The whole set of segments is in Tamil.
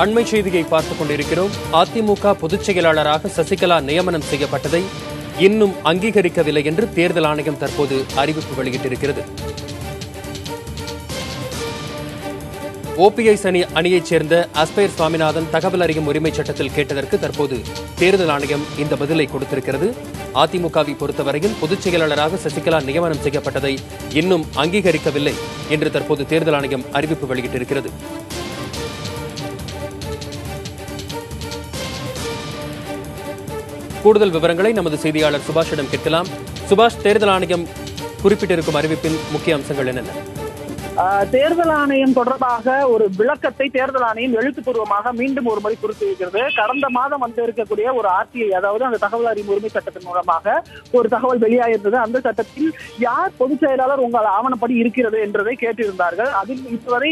அண்மை செய்தியை பார்த்துக் கொண்டிருக்கிறோம். அதிமுக பொதுச் செயலாளராக சசிகலா நியமனம் செய்யப்பட்டதை இன்னும் அங்கீகரிக்கவில்லை என்று தேர்தல் ஆணையம் தற்போது அறிவிப்பு வெளியிட்டிருக்கிறது. ஓபிஎஸ் அணியைச் சேர்ந்த அஸ்பைர் சுவாமிநாதன் தகவல் அறியும் உரிமை சட்டத்தில் கேட்டதற்கு தற்போது தேர்தல் ஆணையம் இந்த பதிலை கொடுத்திருக்கிறது. அதிமுகவை பொறுத்தவரையில் பொதுச் செயலாளராக சசிகலா நியமனம் செய்யப்பட்டதை இன்னும் அங்கீகரிக்கவில்லை என்று தற்போது தேர்தல் ஆணையம் அறிவிப்பு வெளியிட்டிருக்கிறது. கூடுதல் விவரங்களை நமது செய்தியாளர் சுபாஷிடம் கேட்கலாம். சுபாஷ், தேர்தல் ஆணையம் குறிப்பிட்டிருக்கும் அறிவிப்பின் முக்கிய அம்சங்கள் என்னென்ன? தேர்தல் ஆணையம் தொடர்பாக ஒரு விளக்கத்தை தேர்தல் ஆணையம் எழுத்துப்பூர்வமாக மீண்டும் ஒரு முறை குறிப்பிட்டிருக்கிறது. கடந்த மாதம் இருக்கக்கூடிய ஒரு ஆர்டிஐ, அதாவது அந்த தகவல் அறியும் உரிமை சட்டத்தின் மூலமாக ஒரு தகவல் வெளியாயிருந்தது. அந்த சட்டத்தில் யார் பொதுச் செயலாளர் உங்கள் ஆவணப்படி இருக்கிறது என்றதை கேட்டிருந்தார்கள். அதில் இதுவரை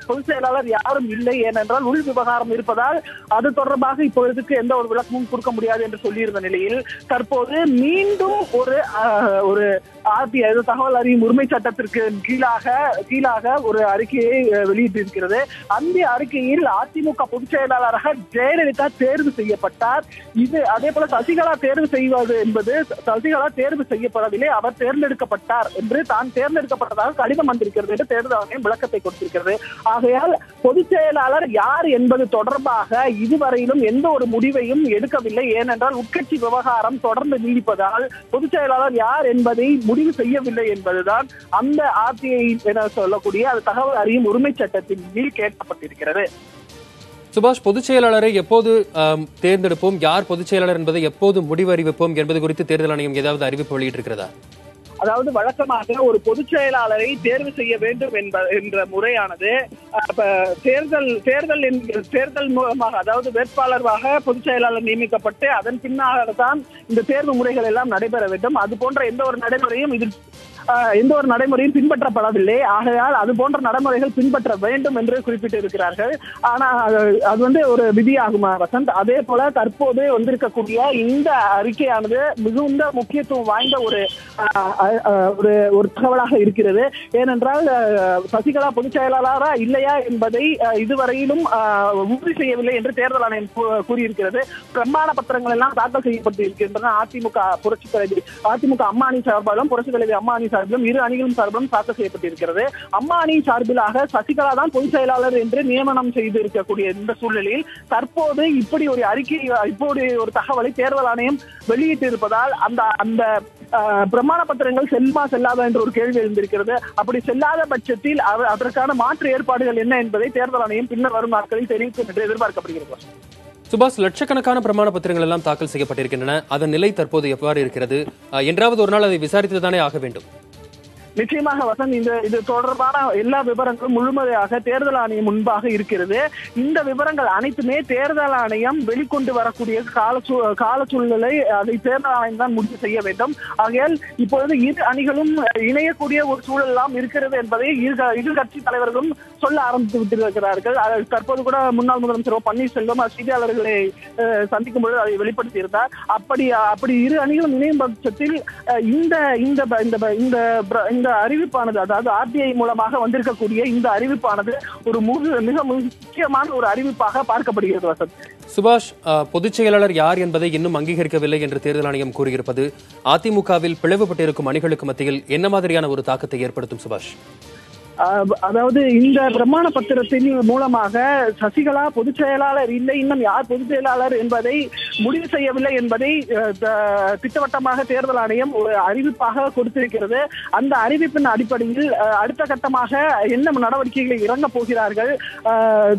பொதுச் செயலாளர் யாரும் இல்லை, ஏனென்றால் உள் விவகாரம் இருப்பதால் அது தொடர்பாக இப்பொழுதுக்கு எந்த ஒரு விளக்கமும் கொடுக்க முடியாது என்று சொல்லியிருந்த நிலையில் தற்போது மீண்டும் ஒரு ஆர்டிஐ, தகவல் அறியும் உரிமை சட்டத்திற்கு கீழாக ஒரு அறிக்கையை வெளியிட்டிருக்கிறது. அந்த அறிக்கையில் அதிமுக பொதுச் செயலாளராக ஜெயலலிதா தேர்வு செய்யப்பட்டார். இது அதே போல சசிகலா தேர்வு செய்வது என்பது சசிகலா தேர்வு செய்யப்படவில்லை, அவர் தேர்ந்தெடுக்கப்பட்டார் என்று தான் தேர்ந்தெடுக்கப்பட்டதாக கடிதம் வந்திருக்கிறது என்று தேர்தல் ஆணையம் விளக்கத்தை கொடுத்திருக்கிறது. ஆகையால் பொதுச் செயலாளர் யார் என்பது தொடர்பாக இதுவரையிலும் எந்த ஒரு முடிவையும் எடுக்கவில்லை. ஏனென்றால் உட்கட்சி விவகாரம் தொடர்ந்து நீடிப்பதால் பொதுச் செயலாளர் யார் என்பதை முடிவு செய்யவில்லை என்பதுதான் அந்த ஆர்டிஐ என சொல்லக்கூடிய அது தகவல் அறியும் உரிமை சட்டத்தின் கீழ் கேட்கப்பட்டிருக்கிறது. சுபாஷ், பொதுச் செயலாளரை எப்போது தேர்ந்தெடுப்போம், யார் பொதுச் செயலாளர் என்பதை எப்போது முடிவு அறிவிப்போம் என்பது குறித்து தேர்தல் ஆணையம் ஏதாவது அறிவிப்பு வெளியிட்டிருக்கிறதா? அதாவது வழக்கமாக ஒரு பொதுச் செயலாளரை தேர்வு செய்ய வேண்டும் என்ற முறையானது தேர்தல் மூலமாக, அதாவது வேட்பாளராக பொதுச் செயலாளர் நியமிக்கப்பட்டு அதன் பின்னாக தான் இந்த தேர்வு முறைகள் எல்லாம் நடைபெற வேண்டும். அது போன்ற எந்த ஒரு நடைமுறையும் பின்பற்றப்படவில்லை. ஆகையால் அது போன்ற நடைமுறைகள் பின்பற்ற வேண்டும் என்று குறிப்பிட்டிருக்கிறார்கள். ஆனால் அது ஒரு விதியாகுமா வசந்த்? அதே போல தற்போது வந்திருக்கக்கூடிய இந்த அறிக்கையானது மிகுந்த முக்கியத்துவம் வாய்ந்த ஒரு தகவலாக இருக்கிறது. ஏனென்றால் சசிகலா பொதுச் செயலாளரா இல்லையா என்பதை இதுவரையிலும் உறுதி செய்யவில்லை என்று தேர்தல் ஆணையம் கூறியிருக்கிறது. பிரமாண பத்திரங்கள் எல்லாம் தாக்கல் செய்யப்பட்டு இருக்கின்றன. அதிமுக அம்மா அணி சார்பாலும் புரட்சித் தலைவி அம்மா அணி சார்பிலும் இரு அணிகளும் சார்பிலும் தாக்கல் செய்யப்பட்டிருக்கிறது. அம்மா அணி சார்பிலாக சசிகலா தான் பொதுச் செயலாளர் என்று நியமனம் செய்து இருக்கக்கூடிய இந்த சூழ்நிலையில் தற்போது இப்படி ஒரு தகவலை தேர்தல் ஆணையம் வெளியிட்டு இருப்பதால் அந்த பிரமாண பத்திரங்கள் செல்லுமா செல்லாத என்ற ஒரு கேள்வி எழுந்திருக்கிறது. அப்படி செல்லாத பட்சத்தில் அதற்கான மாற்று ஏற்பாடுகள் என்ன என்பதை தேர்தல் ஆணையம் பின்னர் வரும் நாட்களில் தெரிவிக்கும் என்று எதிர்பார்க்கப்படுகிறது. சுபாஷ், லட்சக்கணக்கான பிரமாண பத்திரங்கள் எல்லாம் தாக்கல் செய்யப்பட்டிருக்கின்றன. அதன் நிலை தற்போது எவ்வாறு இருக்கிறது? என்றாவது ஒரு நாள் அதை விசாரித்துதானே ஆக வேண்டும். நிச்சயமாக வசந்த், இது தொடர்பான எல்லா விவரங்களும் முழுமையாக தேர்தல் ஆணையம் முன்பாக இருக்கிறது. இந்த விவரங்கள் அனைத்துமே தேர்தல் ஆணையம் வெளிக்கொண்டு வரக்கூடிய கால சூழ்நிலை அதை தேர்தல் ஆணையம் தான் முடிவு செய்ய வேண்டும். ஆகையால் இப்பொழுது இரு அணிகளும் இணையக்கூடிய ஒரு சூழல் எல்லாம் இருக்கிறது என்பதை இரு கட்சி தலைவர்களும் சொல்ல ஆரம்பித்து விட்டிருக்கிறார்கள். தற்போது கூட முன்னாள் முதலமைச்சர் பன்னீர்செல்வம் செய்தியாளர்களை சந்திக்கும் பொழுது அதை வெளிப்படுத்தியிருந்தார். அப்படி இரு அணிகளும் இணையும் பட்சத்தில் இந்த அறிவிப்பானது, அதாவது ஆர்டிஐ மூலமாக வந்திருக்கக்கூடிய இந்த அறிவிப்பானது ஒரு மிக முக்கியமான ஒரு அறிவிப்பாக பார்க்கப்படுகிறது வசந்த். சுபாஷ், பொதுச் செயலாளர் யார் என்பதை இன்னும் அங்கீகரிக்கவில்லை என்று தேர்தல் ஆணையம் கூறியிருப்பது அதிமுகவில் பிளவுபட்டிருக்கும் அணிகளுக்கு மத்தியில் என்ன மாதிரியான ஒரு தாக்கத்தை ஏற்படுத்தும் சுபாஷ்? அதாவது இந்த பிரமாண பத்திரத்தின் மூலமாக சசிகலா பொதுச் செயலாளர் இல்லை, இன்னும் யார் பொதுச் செயலாளர் என்பதை முடிவு செய்யவில்லை என்பதை திட்டவட்டமாக தேர்தல் ஆணையம் ஒரு அறிவிப்பாக கொடுத்திருக்கிறது. அந்த அறிவிப்பின் அடிப்படையில் அடுத்த கட்டமாக என்ன நடவடிக்கைகளை இறங்க போகிறார்கள்,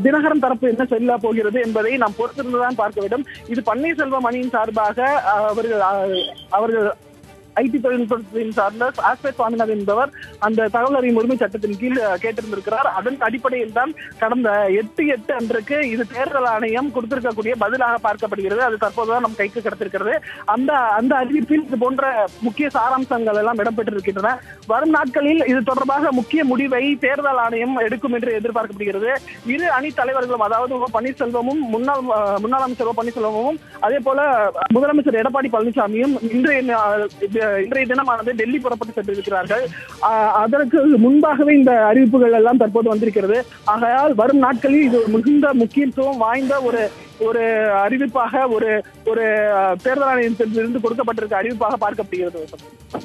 தினகரன் தரப்பு என்ன செல்ல போகிறது என்பதை நாம் பொறுத்திருந்துதான் பார்க்க வேண்டும். இது பன்னீர்செல்வம் அணியின் சார்பாக அவர்கள் ஐடி தொழில்நுட்பத்தின் சார்ந்த ஆஸ்பைர் சுவாமிநாதன் என்பவர் அந்த தகவல் அறியும் உரிமை சட்டத்தின் கீழ் கேட்டிருந்திருக்கிறார். அதன் அடிப்படையில் தான் கடந்த 8/8 அன்றைக்கு இது தேர்தல் ஆணையம் கொடுத்திருக்கக்கூடிய பதிலாக பார்க்கப்படுகிறது. அது தற்போதுதான் நம் கைக்கு கிடைத்திருக்கிறது. அந்த அறிவிப்பில் இது போன்ற முக்கிய சாராம்சங்கள் எல்லாம் இடம்பெற்றிருக்கின்றன. வரும் நாட்களில் இது தொடர்பாக முக்கிய முடிவை தேர்தல் ஆணையம் எடுக்கும் என்று எதிர்பார்க்கப்படுகிறது. இரு அணி தலைவர்களும், அதாவது பன்னீர்செல்வமும் முன்னாள் அமைச்சர் பன்னீர்செல்வமும் அதே போல முதலமைச்சர் எடப்பாடி பழனிசாமியும் இன்றைய இன்றைய தினமானது டெல்லி புறப்பட்டு சென்றிருக்கிறார்கள். அதற்கு முன்பாகவே இந்த அறிவிப்புகள் எல்லாம் தற்போது வந்திருக்கிறது. ஆகையால் வரும் நாட்களில் இது மிகுந்த முக்கியத்துவம் வாய்ந்த ஒரு அறிவிப்பாக ஒரு தேர்தல் ஆணையத்திலிருந்து கொடுக்கப்பட்டிருக்க அறிவிப்பாக பார்க்கப்படுகிறது.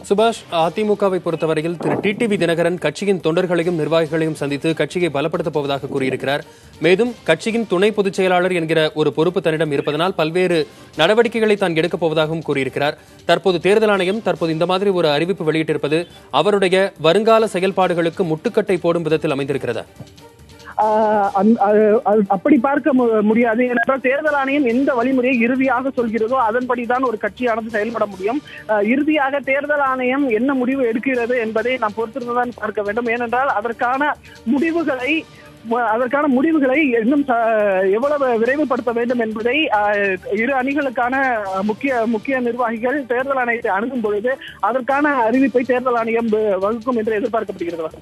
சுபாஷ், அதிமுகவை பொறுத்தவரையில் திரு டிடிவி தினகரன் கட்சியின் தொண்டர்களையும் நிர்வாகிகளையும் சந்தித்து கட்சியை பலப்படுத்தப் போவதாக கூறியிருக்கிறார். மேலும் கட்சியின் துணை பொதுச் செயலாளர் என்கிற ஒரு பொறுப்பு தன்னிடம் இருப்பதனால் பல்வேறு நடவடிக்கைகளை தான் எடுக்கப் போவதாகவும் கூறியிருக்கிறார். தற்போது தேர்தல் ஆணையம் இந்த மாதிரி ஒரு அறிவிப்பு வெளியிட்டிருப்பது அவருடைய வருங்கால செயல்பாடுகளுக்கு முட்டுக்கட்டை போடும் விதத்தில் அமைந்திருக்கிறதா? அப்படி பார்க்க முடியாது. ஏனென்றால் தேர்தல் ஆணையம் எந்த வழிமுறையை இறுதியாக சொல்கிறதோ அதன்படிதான் ஒரு கட்சியானது செயல்பட முடியும். இறுதியாக தேர்தல் ஆணையம் என்ன முடிவு எடுக்கிறது என்பதை நாம் பொறுத்திருந்துதான் பார்க்க வேண்டும். ஏனென்றால் அதற்கான முடிவுகளை இன்னும் எவ்வளவு விரைவுபடுத்த வேண்டும் என்பதை இரு அணிகளுக்கான முக்கிய நிர்வாகிகள் தேர்தல் ஆணையத்தை அணுகும் பொழுது அதற்கான அறிவிப்பை தேர்தல் ஆணையம் வகுக்கும் என்று எதிர்பார்க்கப்படுகிறது.